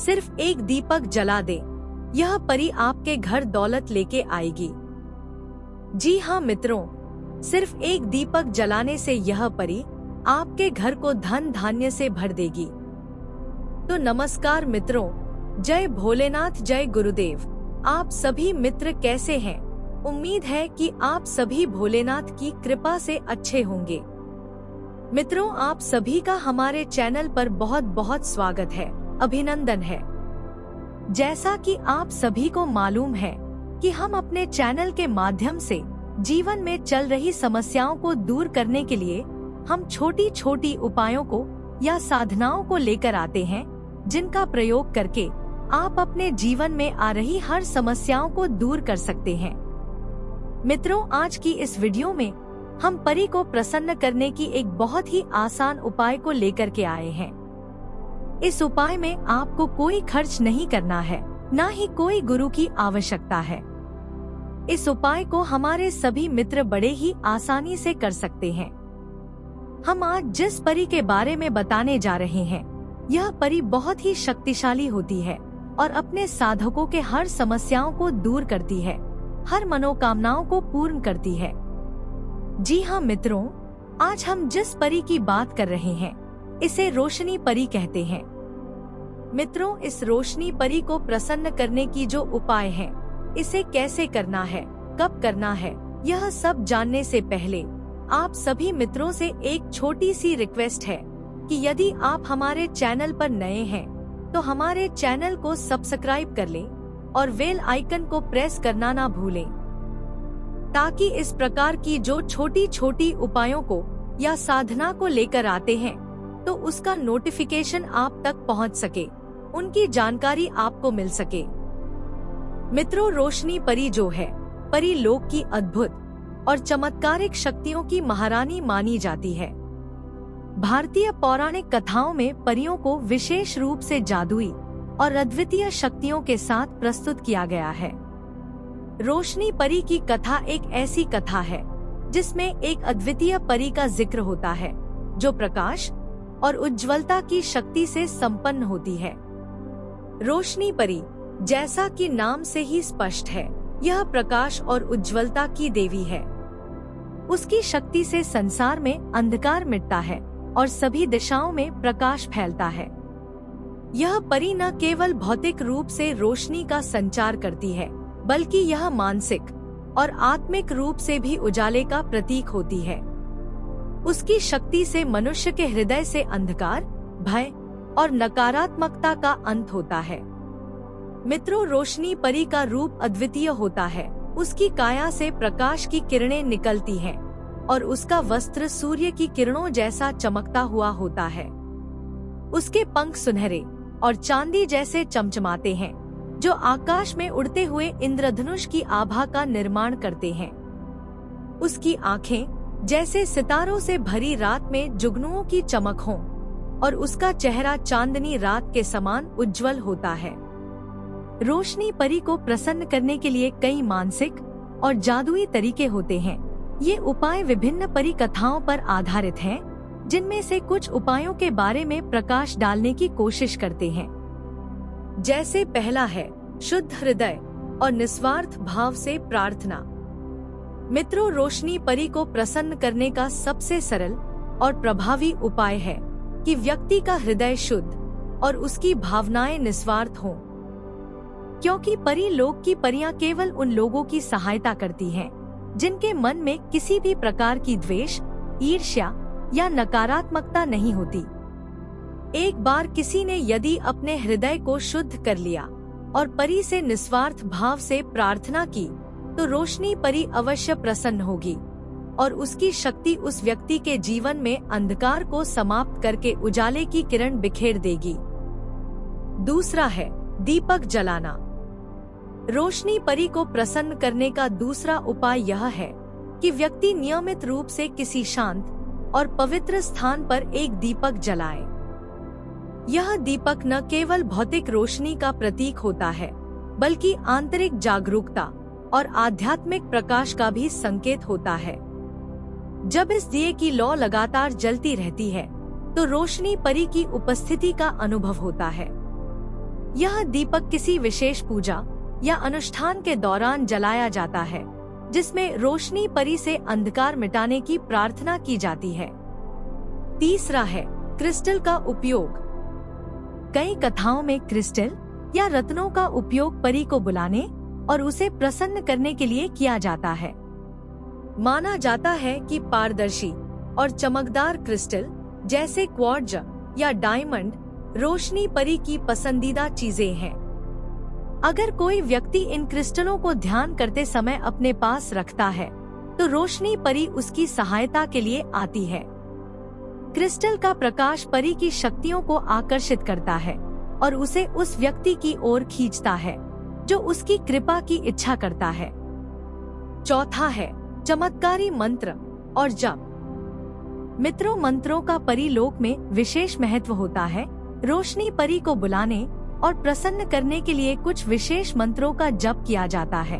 सिर्फ एक दीपक जला दे, यह परी आपके घर दौलत लेके आएगी। जी हाँ मित्रों, सिर्फ एक दीपक जलाने से यह परी आपके घर को धन धान्य से भर देगी। तो नमस्कार मित्रों, जय भोलेनाथ, जय गुरुदेव। आप सभी मित्र कैसे हैं? उम्मीद है कि आप सभी भोलेनाथ की कृपा से अच्छे होंगे। मित्रों, आप सभी का हमारे चैनल पर बहुत बहुत स्वागत है, अभिनंदन है। जैसा कि आप सभी को मालूम है कि हम अपने चैनल के माध्यम से जीवन में चल रही समस्याओं को दूर करने के लिए हम छोटी छोटी उपायों को या साधनाओं को लेकर आते हैं, जिनका प्रयोग करके आप अपने जीवन में आ रही हर समस्याओं को दूर कर सकते हैं। मित्रों, आज की इस वीडियो में हम परी को प्रसन्न करने की एक बहुत ही आसान उपाय को लेकर के आए हैं। इस उपाय में आपको कोई खर्च नहीं करना है, ना ही कोई गुरु की आवश्यकता है। इस उपाय को हमारे सभी मित्र बड़े ही आसानी से कर सकते हैं। हम आज जिस परी के बारे में बताने जा रहे हैं, यह परी बहुत ही शक्तिशाली होती है और अपने साधकों के हर समस्याओं को दूर करती है, हर मनोकामनाओं को पूर्ण करती है। जी हाँ मित्रों, आज हम जिस परी की बात कर रहे हैं, इसे रोशनी परी कहते हैं। मित्रों, इस रोशनी परी को प्रसन्न करने की जो उपाय है, इसे कैसे करना है, कब करना है, यह सब जानने से पहले आप सभी मित्रों से एक छोटी सी रिक्वेस्ट है कि यदि आप हमारे चैनल पर नए हैं तो हमारे चैनल को सब्सक्राइब कर लें और बेल आइकन को प्रेस करना ना भूलें, ताकि इस प्रकार की जो छोटी छोटी उपायों को या साधना को लेकर आते हैं तो उसका नोटिफिकेशन आप तक पहुंच सके, उनकी जानकारी आपको मिल सके। मित्रों, रोशनी परी जो है, परी लोक की अद्भुत और चमत्कारिक शक्तियों की महारानी मानी जाती है। भारतीय पौराणिक कथाओं में परियों को विशेष रूप से जादुई और अद्वितीय शक्तियों के साथ प्रस्तुत किया गया है। रोशनी परी की कथा एक ऐसी कथा है जिसमें एक अद्वितीय परी का जिक्र होता है, जो प्रकाश और उज्ज्वलता की शक्ति से संपन्न होती है। रोशनी परी, जैसा कि नाम से ही स्पष्ट है, यह प्रकाश और उज्ज्वलता की देवी है। उसकी शक्ति से संसार में अंधकार मिटता है और सभी दिशाओं में प्रकाश फैलता है। यह परी न केवल भौतिक रूप से रोशनी का संचार करती है, बल्कि यह मानसिक और आत्मिक रूप से भी उजाले का प्रतीक होती है। उसकी शक्ति से मनुष्य के हृदय से अंधकार, भय और नकारात्मकता का अंत होता है। मित्रों, रोशनी परी का रूप अद्वितीय होता है। उसकी काया से प्रकाश की किरणें निकलती हैं और उसका वस्त्र सूर्य की किरणों जैसा चमकता हुआ होता है। उसके पंख सुनहरे और चांदी जैसे चमचमाते हैं, जो आकाश में उड़ते हुए इंद्रधनुष की आभा का निर्माण करते हैं। उसकी आंखें जैसे सितारों से भरी रात में जुगनुओं की चमक हों और उसका चेहरा चांदनी रात के समान उज्जवल होता है। रोशनी परी को प्रसन्न करने के लिए कई मानसिक और जादुई तरीके होते हैं। ये उपाय विभिन्न परी कथाओं पर आधारित हैं, जिनमें से कुछ उपायों के बारे में प्रकाश डालने की कोशिश करते हैं। जैसे पहला है शुद्ध हृदय और निस्वार्थ भाव से प्रार्थना। मित्रों, रोशनी परी को प्रसन्न करने का सबसे सरल और प्रभावी उपाय है कि व्यक्ति का हृदय शुद्ध और उसकी भावनाएं निस्वार्थ हों, क्योंकि परी लोक की परियां केवल उन लोगों की सहायता करती हैं जिनके मन में किसी भी प्रकार की द्वेष, ईर्ष्या या नकारात्मकता नहीं होती। एक बार किसी ने यदि अपने हृदय को शुद्ध कर लिया और परी से निस्वार्थ भाव से प्रार्थना की, तो रोशनी परी अवश्य प्रसन्न होगी और उसकी शक्ति उस व्यक्ति के जीवन में अंधकार को समाप्त करके उजाले की किरण बिखेर देगी। दूसरा है दीपक जलाना। रोशनी परी को प्रसन्न करने का दूसरा उपाय यह है कि व्यक्ति नियमित रूप से किसी शांत और पवित्र स्थान पर एक दीपक जलाए। यह दीपक न केवल भौतिक रोशनी का प्रतीक होता है, बल्कि आंतरिक जागरूकता और आध्यात्मिक प्रकाश का भी संकेत होता है। जब इस दिए की लौ लगातार जलती रहती है, तो रोशनी परी की उपस्थिति का अनुभव होता है। यह दीपक किसी विशेष पूजा या अनुष्ठान के दौरान जलाया जाता है, जिसमें रोशनी परी से अंधकार मिटाने की प्रार्थना की जाती है। तीसरा है क्रिस्टल का उपयोग। कई कथाओं में क्रिस्टल या रत्नों का उपयोग परी को बुलाने और उसे प्रसन्न करने के लिए किया जाता है। माना जाता है कि पारदर्शी और चमकदार क्रिस्टल जैसे क्वार्ट्ज या डायमंड रोशनी परी की पसंदीदा चीजें हैं। अगर कोई व्यक्ति इन क्रिस्टलों को ध्यान करते समय अपने पास रखता है, तो रोशनी परी उसकी सहायता के लिए आती है। क्रिस्टल का प्रकाश परी की शक्तियों को आकर्षित करता है और उसे उस व्यक्ति की ओर खींचता है जो उसकी कृपा की इच्छा करता है। चौथा है चमत्कारी मंत्र और जप। मित्रों, मंत्रों का परी लोक में विशेष महत्व होता है। रोशनी परी को बुलाने और प्रसन्न करने के लिए कुछ विशेष मंत्रों का जप किया जाता है।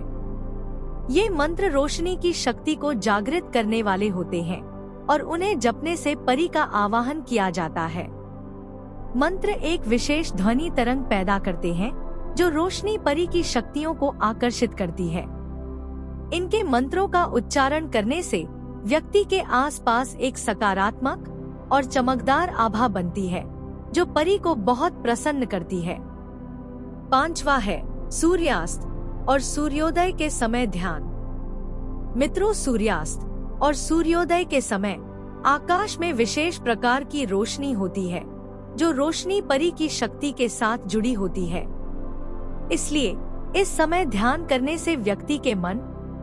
ये मंत्र रोशनी की शक्ति को जागृत करने वाले होते हैं और उन्हें जपने से परी का आवाहन किया जाता है। मंत्र एक विशेष ध्वनि तरंग पैदा करते हैं जो रोशनी परी की शक्तियों को आकर्षित करती है। इनके मंत्रों का उच्चारण करने से व्यक्ति के आसपास एक सकारात्मक और चमकदार आभा बनती है जो परी को बहुत प्रसन्न करती है। पांचवा है सूर्यास्त और सूर्योदय के समय ध्यान। मित्रों, सूर्यास्त और सूर्योदय के समय आकाश में विशेष प्रकार की रोशनी होती है जो रोशनी परी की शक्ति के साथ जुड़ी होती है। इसलिए इस समय ध्यान करने से व्यक्ति के मन,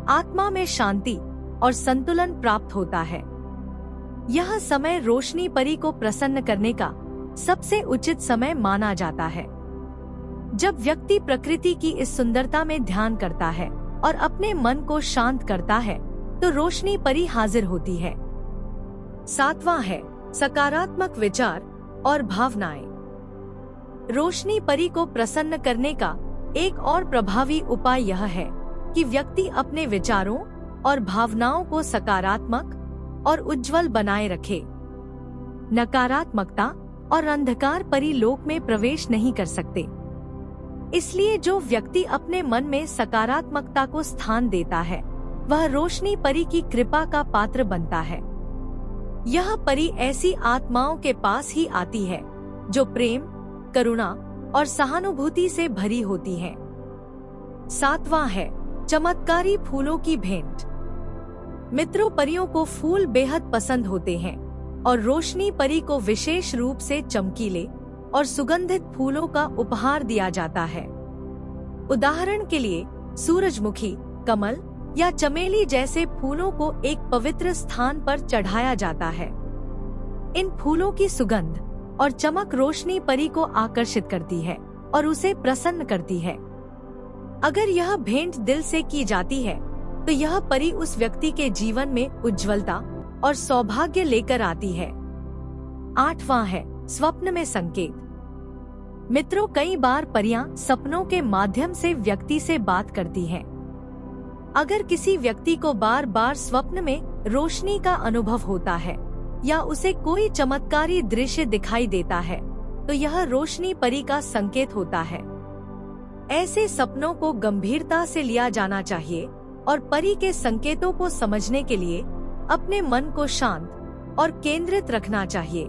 आत्मा में शांति और संतुलन प्राप्त होता है। यह समय रोशनी परी को प्रसन्न करने का सबसे उचित समय माना जाता है। जब व्यक्ति प्रकृति की इस सुंदरता में ध्यान करता है और अपने मन को शांत करता है, तो रोशनी परी हाजिर होती है। सातवां है सकारात्मक विचार और भावनाएं। रोशनी परी को प्रसन्न करने का एक और प्रभावी उपाय यह है कि व्यक्ति अपने विचारों और भावनाओं को सकारात्मक और उज्जवल बनाए रखे। नकारात्मकता और अंधकार परी लोक में प्रवेश नहीं कर सकते। इसलिए जो व्यक्ति अपने मन में सकारात्मकता को स्थान देता है, वह रोशनी परी की कृपा का पात्र बनता है। यह परी ऐसी आत्माओं के पास ही आती है जो प्रेम, करुणा और सहानुभूति से भरी होती हैं। सातवां है चमत्कारी फूलों की भेंट। मित्रों, परियों को फूल बेहद पसंद होते हैं और रोशनी परी को विशेष रूप से चमकीले और सुगंधित फूलों का उपहार दिया जाता है। उदाहरण के लिए सूरजमुखी, कमल या चमेली जैसे फूलों को एक पवित्र स्थान पर चढ़ाया जाता है। इन फूलों की सुगंध और चमक रोशनी परी को आकर्षित करती है और उसे प्रसन्न करती है। अगर यह भेंट दिल से की जाती है, तो यह परी उस व्यक्ति के जीवन में उज्ज्वलता और सौभाग्य लेकर आती है। आठवां है स्वप्न में संकेत। मित्रों, कई बार परियां सपनों के माध्यम से व्यक्ति से बात करती हैं। अगर किसी व्यक्ति को बार बार स्वप्न में रोशनी का अनुभव होता है या उसे कोई चमत्कारी दृश्य दिखाई देता है, तो यह रोशनी परी का संकेत होता है। ऐसे सपनों को गंभीरता से लिया जाना चाहिए और परी के संकेतों को समझने के लिए अपने मन को शांत और केंद्रित रखना चाहिए।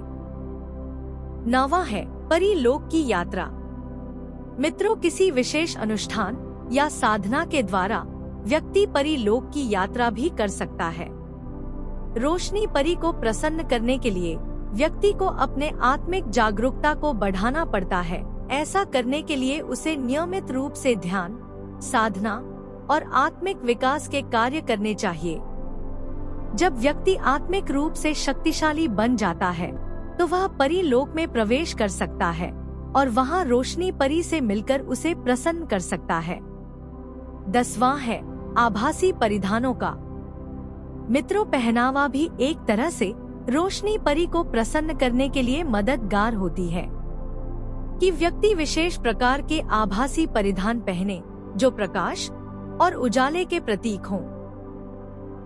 नौवां है परी लोक की यात्रा। मित्रों, किसी विशेष अनुष्ठान या साधना के द्वारा व्यक्ति परी लोक की यात्रा भी कर सकता है। रोशनी परी को प्रसन्न करने के लिए व्यक्ति को अपने आत्मिक जागरूकता को बढ़ाना पड़ता है। ऐसा करने के लिए उसे नियमित रूप से ध्यान, साधना और आत्मिक विकास के कार्य करने चाहिए। जब व्यक्ति आत्मिक रूप से शक्तिशाली बन जाता है, तो वह परी लोक में प्रवेश कर सकता है और वहां रोशनी परी से मिलकर उसे प्रसन्न कर सकता है। 10वां है आभासी परिधानों का। मित्रों, पहनावा भी एक तरह से रोशनी परी को प्रसन्न करने के लिए मददगार होती है कि व्यक्ति विशेष प्रकार के आभासी परिधान पहने जो प्रकाश और उजाले के प्रतीक हों।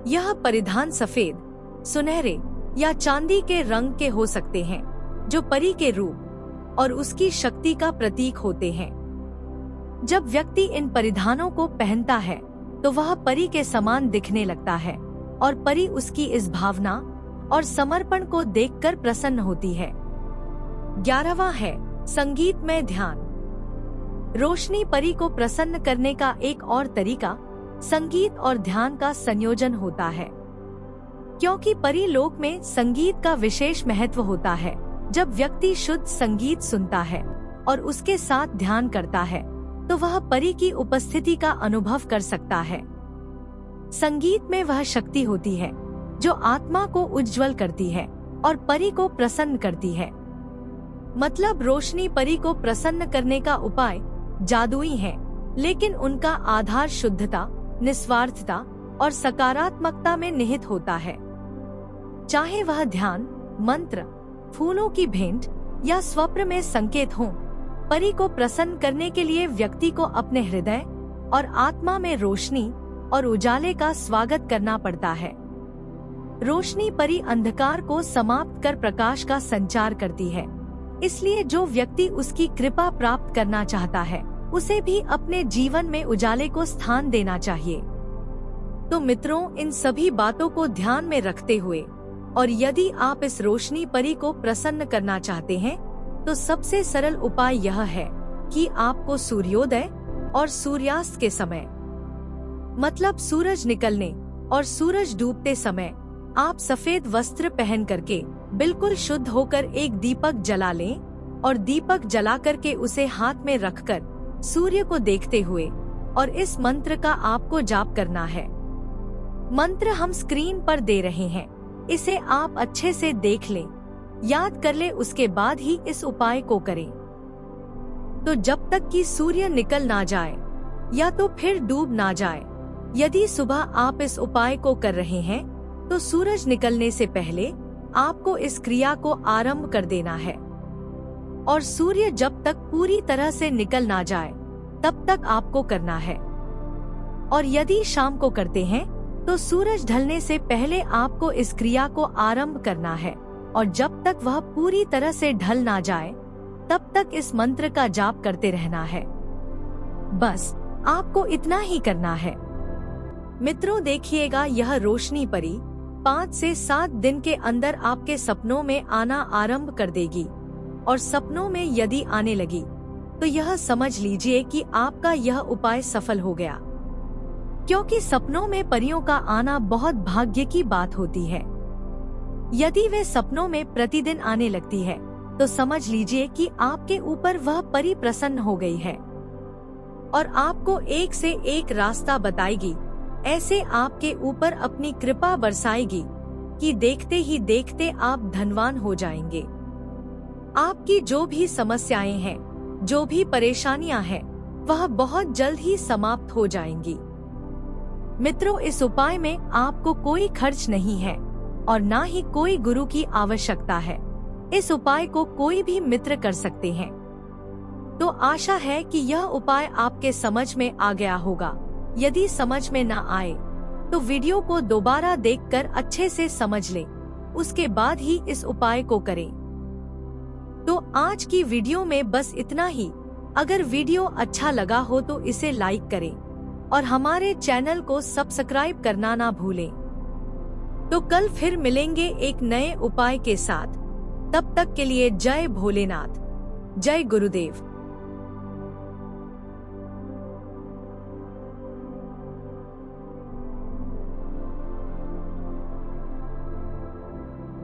यह परिधान सफेद, सुनहरे या चांदी के रंग के हो सकते हैं, जो परी के रूप और उसकी शक्ति का प्रतीक होते हैं। जब व्यक्ति इन परिधानों को पहनता है तो वह परी के समान दिखने लगता है और परी उसकी इस भावना और समर्पण को देखकर प्रसन्न होती है। 11वां है संगीत में ध्यान। रोशनी परी को प्रसन्न करने का एक और तरीका संगीत और ध्यान का संयोजन होता है, क्योंकि परी लोक में संगीत का विशेष महत्व होता है। जब व्यक्ति शुद्ध संगीत सुनता है और उसके साथ ध्यान करता है तो वह परी की उपस्थिति का अनुभव कर सकता है। संगीत में वह शक्ति होती है जो आत्मा को उज्ज्वल करती है और परी को प्रसन्न करती है। मतलब रोशनी परी को प्रसन्न करने का उपाय जादुई है, लेकिन उनका आधार शुद्धता, निस्वार्थता और सकारात्मकता में निहित होता है। चाहे वह ध्यान, मंत्र, फूलों की भेंट या स्वप्न में संकेत हो, परी को प्रसन्न करने के लिए व्यक्ति को अपने हृदय और आत्मा में रोशनी और उजाले का स्वागत करना पड़ता है। रोशनी परी अंधकार को समाप्त कर प्रकाश का संचार करती है, इसलिए जो व्यक्ति उसकी कृपा प्राप्त करना चाहता है उसे भी अपने जीवन में उजाले को स्थान देना चाहिए। तो मित्रों, इन सभी बातों को ध्यान में रखते हुए और यदि आप इस रोशनी परी को प्रसन्न करना चाहते हैं तो सबसे सरल उपाय यह है कि आपको सूर्योदय और सूर्यास्त के समय, मतलब सूरज निकलने और सूरज डूबते समय, आप सफेद वस्त्र पहन करके बिल्कुल शुद्ध होकर एक दीपक जला लें और दीपक जला करके उसे हाथ में रखकर सूर्य को देखते हुए और इस मंत्र का आपको जाप करना है। मंत्र हम स्क्रीन पर दे रहे हैं, इसे आप अच्छे से देख लें, याद कर ले, उसके बाद ही इस उपाय को करें। तो जब तक कि सूर्य निकल ना जाए या तो फिर डूब ना जाए। यदि सुबह आप इस उपाय को कर रहे हैं तो सूरज निकलने से पहले आपको इस क्रिया को आरंभ कर देना है और सूर्य जब तक पूरी तरह से निकल ना जाए तब तक आपको करना है। और यदि शाम को करते हैं तो सूरज ढलने से पहले आपको इस क्रिया को आरंभ करना है और जब तक वह पूरी तरह से ढल ना जाए तब तक इस मंत्र का जाप करते रहना है। बस आपको इतना ही करना है। मित्रों, देखिएगा, यह रोशनी परी 5 से 7 दिन के अंदर आपके सपनों में आना आरंभ कर देगी और सपनों में यदि आने लगी तो यह समझ लीजिए कि आपका यह उपाय सफल हो गया, क्योंकि सपनों में परियों का आना बहुत भाग्य की बात होती है। यदि वे सपनों में प्रतिदिन आने लगती है तो समझ लीजिए कि आपके ऊपर वह परी प्रसन्न हो गई है और आपको एक से एक रास्ता बताएगी, ऐसे आपके ऊपर अपनी कृपा बरसाएगी कि देखते ही देखते आप धनवान हो जाएंगे। आपकी जो भी समस्याएं हैं, जो भी परेशानियां हैं, वह बहुत जल्द ही समाप्त हो जाएंगी। मित्रों, इस उपाय में आपको कोई खर्च नहीं है और ना ही कोई गुरु की आवश्यकता है। इस उपाय को कोई भी मित्र कर सकते हैं। तो आशा है कि यह उपाय आपके समझ में आ गया होगा। यदि समझ में न आए तो वीडियो को दोबारा देखकर अच्छे से समझ लें, उसके बाद ही इस उपाय को करें। तो आज की वीडियो में बस इतना ही। अगर वीडियो अच्छा लगा हो तो इसे लाइक करें और हमारे चैनल को सब्सक्राइब करना ना भूलें। तो कल फिर मिलेंगे एक नए उपाय के साथ। तब तक के लिए जय भोलेनाथ, जय गुरुदेव।